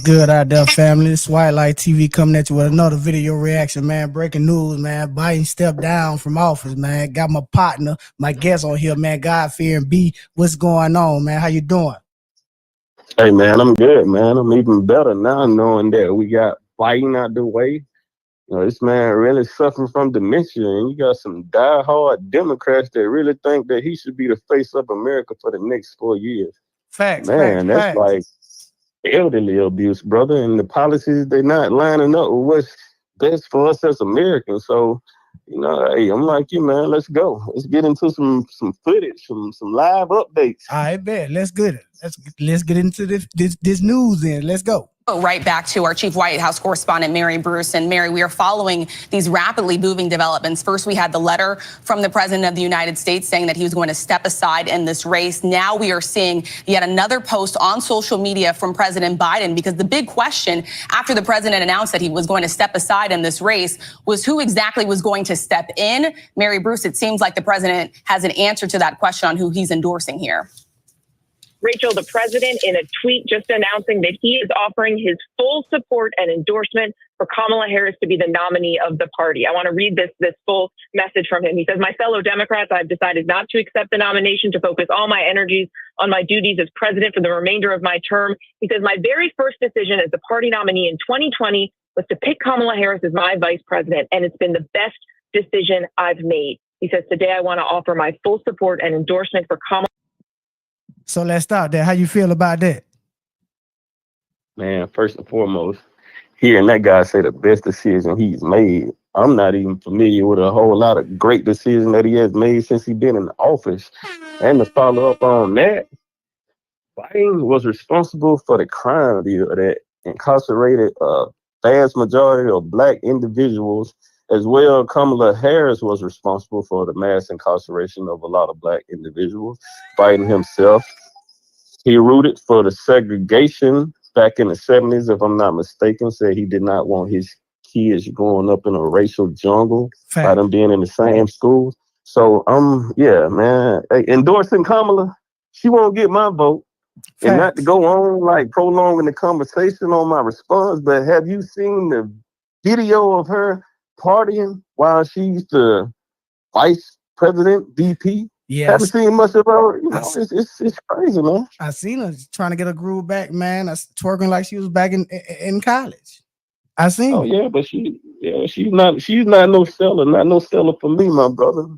good out there, family? It's White Light TV coming at you with another video reaction, man. Breaking news, man. Biden stepped down from office, man. Got my partner, my guest on here, man. God-fearing B. What's going on, man? How you doing? Hey man, I'm good, man. I'm even better now knowing that we got Biden out the way. This man really suffering from dementia, and you got some diehard Democrats that really think that he should be the face of America for the next 4 years. Facts, facts, Man, that's facts. like elderly abuse, brother. And the policies, they're not lining up with what's best for us as Americans. So, hey, I'm like you, man. Let's go. Let's get into some footage, some live updates. I bet. Let's get it. Let's get into this news then. Let's go. Right back to our chief White House correspondent, Mary Bruce. And Mary, we are following these rapidly moving developments. First, we had the letter from the president of the United States saying that he was going to step aside in this race. Now we are seeing yet another post on social media from President Biden, because the big question after the president announced that he was going to step aside in this race was who exactly was going to step in. Mary Bruce, it seems like the president has an answer to that question on who he's endorsing here. Rachel, the president, in a tweet just announcing that he is offering his full support and endorsement for Kamala Harris to be the nominee of the party. I want to read this full message from him. He says, "My fellow Democrats, I've decided not to accept the nomination, to focus all my energies on my duties as president for the remainder of my term." He says, "My very first decision as the party nominee in 2020 was to pick Kamala Harris as my vice president, and it's been the best decision I've made." He says, "Today I want to offer my full support and endorsement for Kamala." So let's start there. How you feel about that? Man, first and foremost, hearing that guy say the best decision he's made, I'm not even familiar with a whole lot of great decisions that he has made since he's been in office. And to follow up on that, Biden was responsible for the crime deal that incarcerated a vast majority of Black individuals. As well, Kamala Harris was responsible for the mass incarceration of a lot of Black individuals. Biden himself, he rooted for the segregation back in the 70s, if I'm not mistaken, said he did not want his kids growing up in a racial jungle by them being in the same schools. So, yeah, man, hey, endorsing Kamala, she won't get my vote. Facts. And not to go on, like, prolonging the conversation on my response, but have you seen the video of her partying while she's the vice president, VP? Yeah, haven't seen much of her. It's crazy, man. I seen her trying to get her groove back, man. Twerking like she was back in college. I seen. Oh yeah, but she's not no seller for me, my brother.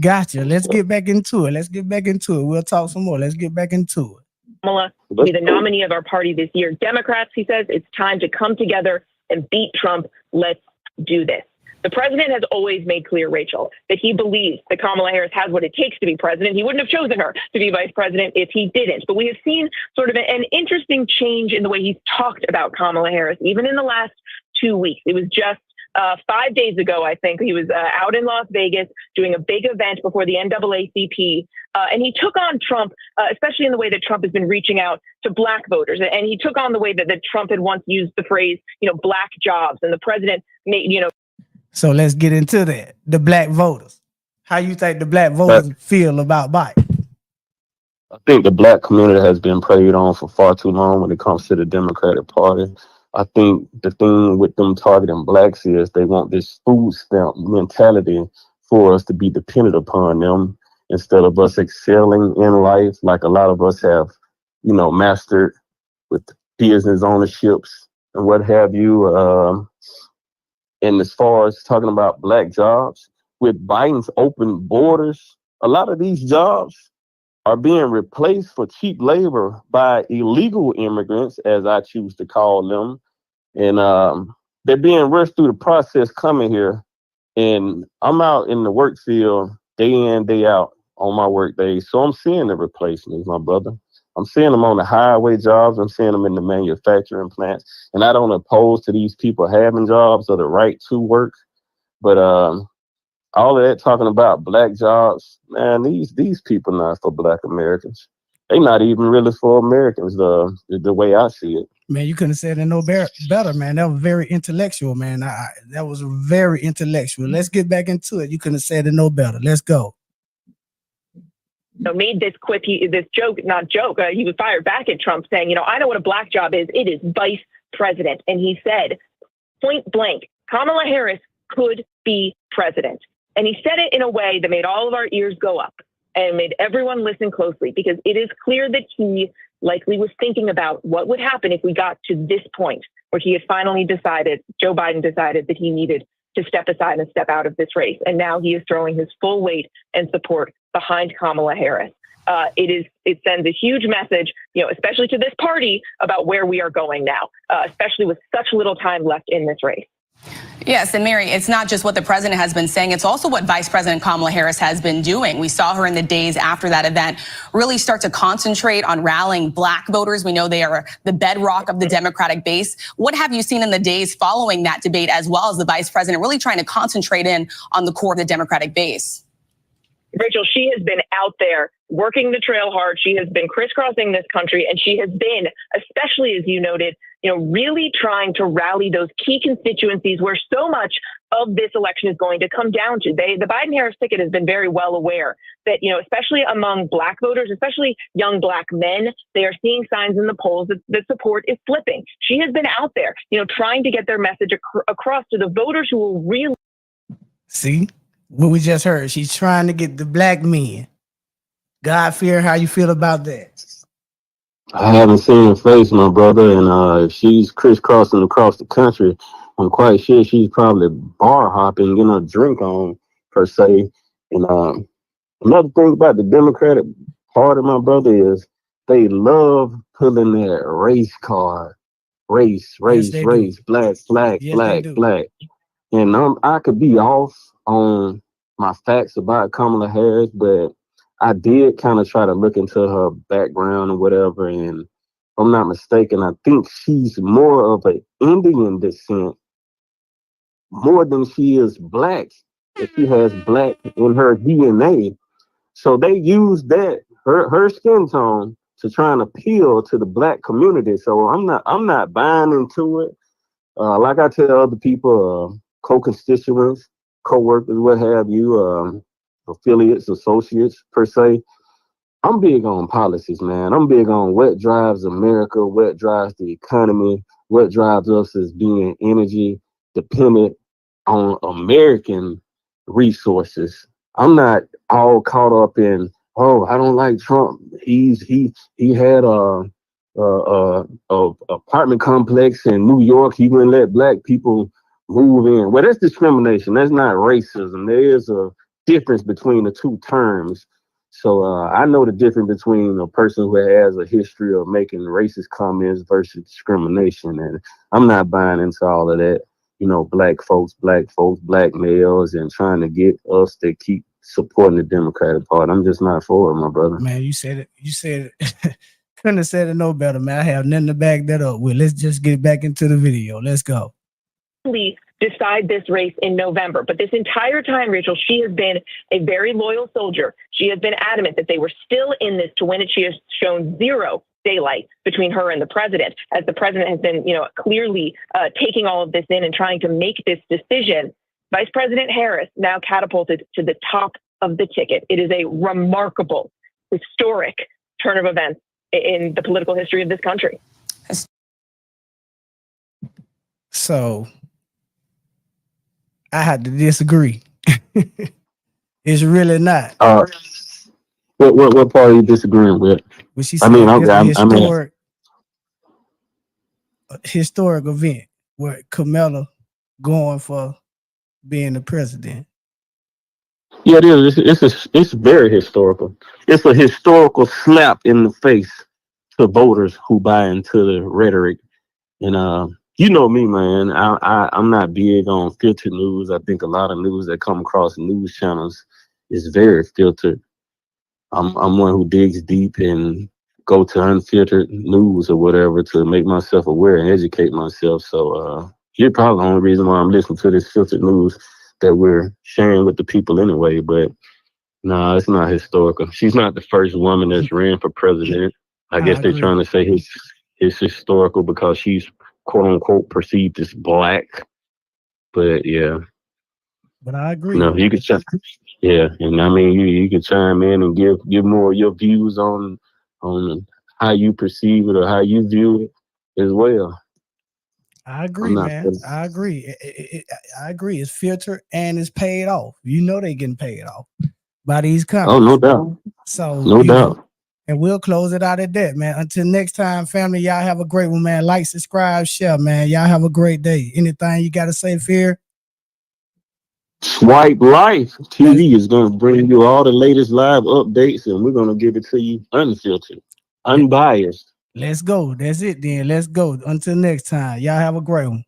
Gotcha. Let's get back into it. We'll talk some more. Let's get back into it. Kamala will be the nominee of our party this year. Democrats, he says, it's time to come together and beat Trump. Let's do this. The president has always made clear, Rachel, that he believes that Kamala Harris has what it takes to be president. He wouldn't have chosen her to be vice president if he didn't. But we have seen sort of an interesting change in the way he's talked about Kamala Harris, even in the last 2 weeks. It was just 5 days ago, I think, he was out in Las Vegas doing a big event before the NAACP. And he took on Trump, especially in the way that Trump has been reaching out to Black voters. And he took on the way that Trump had once used the phrase, Black jobs. And the president made, So let's get into that. The Black voters. How you think the Black voters feel about Biden? I think the Black community has been preyed on for far too long when it comes to the Democratic Party. I think the thing with them targeting Blacks is they want this food stamp mentality for us to be dependent upon them instead of us excelling in life like a lot of us have, mastered with business ownerships and what have you. And as far as talking about Black jobs, with Biden's open borders, a lot of these jobs are being replaced for cheap labor by illegal immigrants, as I choose to call them. And they're being rushed through the process coming here. And I'm out in the work field day in, day out on my work days. So I'm seeing the replacements, my brother. I'm seeing them on the highway jobs. I'm seeing them in the manufacturing plants. And I don't oppose to these people having jobs or the right to work. But all of that talking about Black jobs, man, these people not for Black Americans. They not even really for Americans, the way I see it. Man, you couldn't have said it no better, man. That was very intellectual, man. That was very intellectual. Let's get back into it. You couldn't have said it no better. Let's go. made this quip, this joke, not joke. He was fired back at Trump saying, I know what a black job is. It is vice president. And he said, point blank, Kamala Harris could be president. And he said it in a way that made all of our ears go up and made everyone listen closely, because it is clear that he likely was thinking about what would happen if we got to this point where he had finally decided, Joe Biden decided that he needed to step aside and step out of this race. And now he is throwing his full weight and support behind Kamala Harris. It sends a huge message, especially to this party, about where we are going now, especially with such little time left in this race. Yes, and Mary, it's not just what the president has been saying, it's also what Vice President Kamala Harris has been doing. We saw her in the days after that event really start to concentrate on rallying black voters. We know they are the bedrock of the Democratic base. What have you seen in the days following that debate, as well as the vice president really trying to concentrate in on the core of the Democratic base? Rachel, she has been out there working the trail hard. She has been crisscrossing this country, and she has been, especially as you noted, really trying to rally those key constituencies where so much of this election is going to come down to. The Biden-Harris ticket has been very well aware that, especially among black voters, especially young black men, they are seeing signs in the polls that support is flipping. She has been out there, trying to get their message across to the voters who will really see what we just heard. She's trying to get the black men. God fear, how you feel about that? I haven't seen her face, my brother, and if she's crisscrossing across the country, I'm quite sure she's probably bar hopping, getting a drink on, per se. And another thing about the Democratic Party, my brother, is they love pulling that race card. Race, Yes, black, yes, black. And I could be off on my facts about Kamala Harris, but I did kind of try to look into her background and whatever. And if I'm not mistaken, I think she's more of an Indian descent more than she is black. If she has black in her DNA. So they use that, her skin tone, to try and appeal to the black community. So I'm not buying into it. Like I tell other people, co-constituents, co-workers, what have you, affiliates, associates, per se, I'm big on policies, man. I'm big on what drives America, what drives the economy, what drives us as being energy dependent on American resources. I'm not all caught up in, oh, I don't like Trump. He had a apartment complex in New York. He wouldn't let black people move in. Well, that's discrimination. That's not racism. There is a difference between the two terms. So I know the difference between a person who has a history of making racist comments versus discrimination. And I'm not buying into all of that, black folks, black males, and trying to get us to keep supporting the Democratic Party. I'm just not for it, my brother. Man, you said it. Couldn't have said it no better, man. I have nothing to back that up with. Let's just get back into the video. Let's go. Decide this race in November. But this entire time, Rachel, she has been a very loyal soldier. She has been adamant that they were still in this to win it. She has shown zero daylight between her and the president, as the president has been, clearly taking all of this in and trying to make this decision. Vice President Harris now catapulted to the top of the ticket. It is a remarkable, historic turn of events in the political history of this country. So I had to disagree. It's really not. What part are you disagreeing with? When she said historic event where Kamala going for being the president. Yeah, it is. It's very historical. It's a historical slap in the face to voters who buy into the rhetoric. And you know me, man. I'm not big on filtered news. I think a lot of news that come across news channels is very filtered. I'm one who digs deep and go to unfiltered news or whatever to make myself aware and educate myself. So you're probably the only reason why I'm listening to this filtered news that we're sharing with the people anyway. But no, it's not historical. She's not the first woman that's ran for president. I guess they're trying to say it's historical because she's quote unquote perceived as black. But yeah. But I agree. No, you can check. Yeah, and I mean, you can chime in and give more of your views on how you perceive it or how you view it as well. I I'm agree, not. man. I agree. I agree. It's filtered and it's paid off. You know they getting paid off by these Oh, no companies. doubt, So no doubt. and we'll close it out at that, man. Until next time, family. Y'all have a great one, man. Like, subscribe, share, man. Y'all have a great day. Anything you got to say, Fear? Swipe Life Let's TV is going to bring you all the latest live updates, and we're going to give it to you unfiltered, let, unbiased. let's go. That's it, then. Let's go. Until next time. Y'all have a great one.